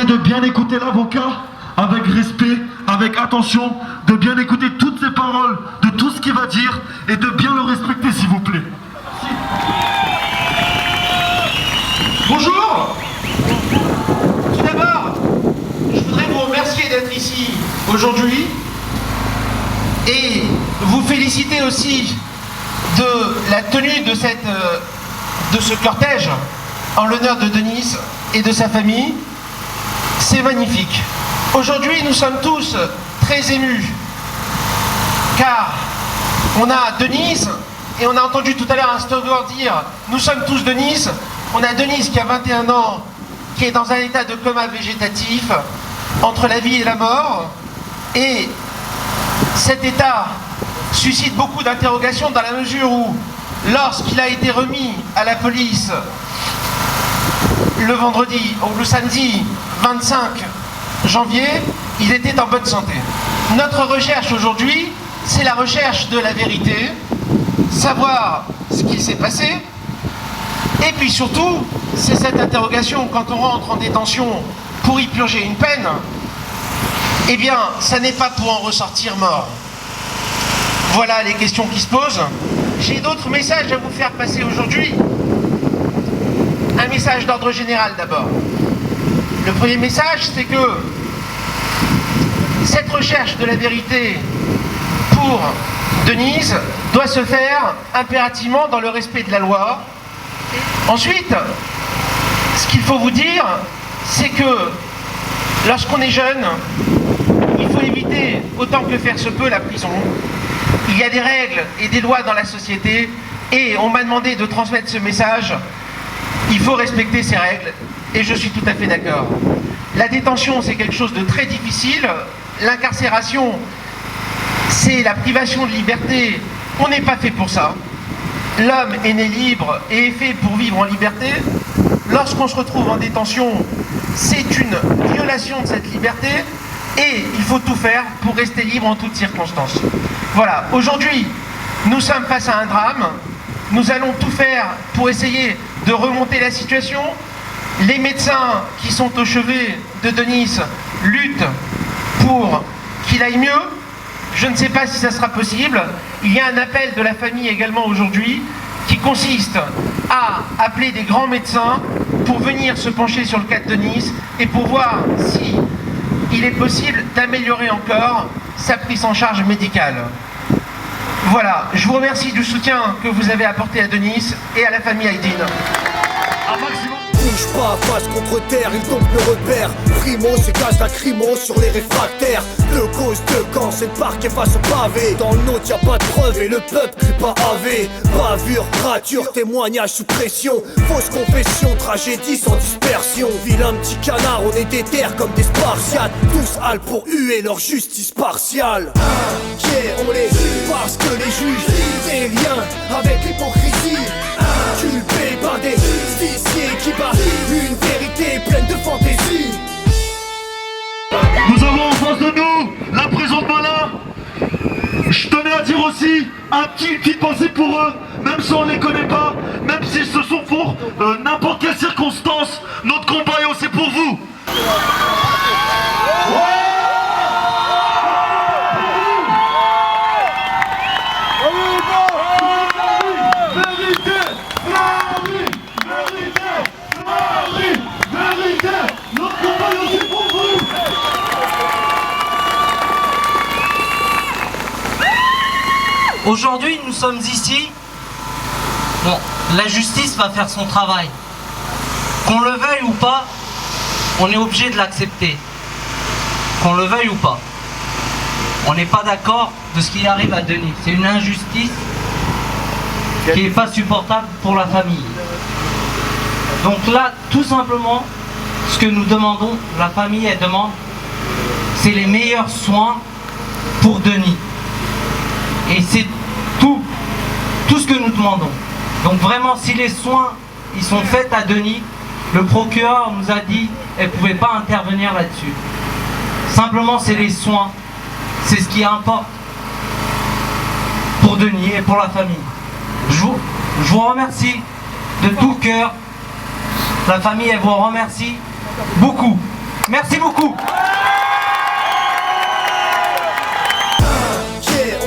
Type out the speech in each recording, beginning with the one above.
de bien écouter l'avocat avec respect, avec attention, de bien écouter toutes ses paroles, de tout ce qu'il va dire et de bien le respecter s'il vous plaît. Bonjour. Tout d'abord, je voudrais vous remercier d'être ici aujourd'hui et vous féliciter aussi de la tenue de ce cortège en l'honneur de Denise et de sa famille. C'est magnifique. Aujourd'hui, nous sommes tous très émus car on a Denise et on a entendu tout à l'heure un slogan dire « Nous sommes tous Denise ». On a Denise qui a 21 ans, qui est dans un état de coma végétatif entre la vie et la mort. Et cet état suscite beaucoup d'interrogations dans la mesure où, lorsqu'il a été remis à la police le samedi 25 janvier, il était en bonne santé. Notre recherche aujourd'hui, c'est la recherche de la vérité, savoir ce qui s'est passé. Et puis surtout, c'est cette interrogation, quand on rentre en détention pour y purger une peine, eh bien, ça n'est pas pour en ressortir mort. Voilà les questions qui se posent. J'ai d'autres messages à vous faire passer aujourd'hui. Un message d'ordre général d'abord. Le premier message, c'est que cette recherche de la vérité pour Denise doit se faire impérativement dans le respect de la loi. Ensuite, ce qu'il faut vous dire, c'est que lorsqu'on est jeune, il faut éviter autant que faire se peut la prison. Il y a des règles et des lois dans la société et on m'a demandé de transmettre ce message. Il faut respecter ces règles et je suis tout à fait d'accord. La détention, c'est quelque chose de très difficile. L'incarcération, c'est la privation de liberté. On n'est pas fait pour ça. L'homme est né libre et est fait pour vivre en liberté. Lorsqu'on se retrouve en détention, c'est une violation de cette liberté et il faut tout faire pour rester libre en toutes circonstances. Voilà, aujourd'hui, nous sommes face à un drame. Nous allons tout faire pour essayer de remonter la situation. Les médecins qui sont au chevet de Denise luttent pour qu'il aille mieux. Je ne sais pas si ça sera possible. Il y a un appel de la famille également aujourd'hui qui consiste à appeler des grands médecins pour venir se pencher sur le cas de Denise et pour voir si il est possible d'améliorer encore sa prise en charge médicale. Voilà, je vous remercie du soutien que vous avez apporté à Denise et à la famille Aydin. Bouge pas, face contre terre, il tombe le repère. Primo, c'est casse lacrymo sur les réfractaires. Deux causes, deux camps, c'est le parquet face au pavé. Dans le nôtre, y'a pas de preuves et le peuple crie pas AV. Bavure, rature, témoignage sous pression. Fausse confession, tragédie sans dispersion. Vilain petit canard, on est des terres comme des spartiates. Tous hal pour huer leur justice partiale. Yeah, on les tue parce que les juges n'ont rien avec l'hypocrisie. Culpé par des justiciers qui barrent une vérité pleine de fantaisie. Nous avons en face de nous la prison de Melun. Je tenais à dire aussi un petit pensée pour eux, même si on ne les connaît pas, même s'ils se sont pour n'importe quelle circonstance, notre combat est aussi pour vous. Aujourd'hui, nous sommes ici. Bon, la justice va faire son travail. Qu'on le veuille ou pas, on est obligé de l'accepter. Qu'on le veuille ou pas. On n'est pas d'accord de ce qui arrive à Denis. C'est une injustice qui n'est pas supportable pour la famille. Donc là, tout simplement, ce que nous demandons, la famille, elle demande, c'est les meilleurs soins pour Denis. Et c'est tout ce que nous demandons. Donc vraiment, si les soins ils sont faits à Denis, le procureur nous a dit qu'elle ne pouvait pas intervenir là-dessus. Simplement, c'est les soins. C'est ce qui importe pour Denis et pour la famille. Je vous remercie de tout cœur. La famille, elle vous remercie beaucoup. Merci beaucoup.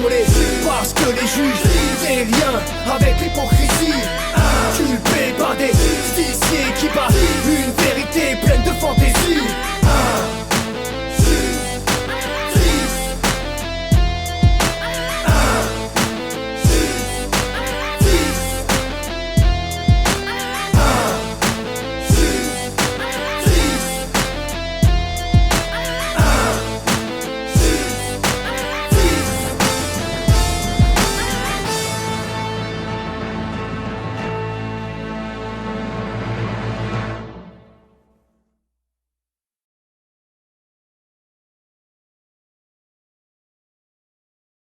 On les juge parce que les juges des liens avec l'hypocrisie, culpés par des justiciers qui parlent une vérité pleine de fantaisie.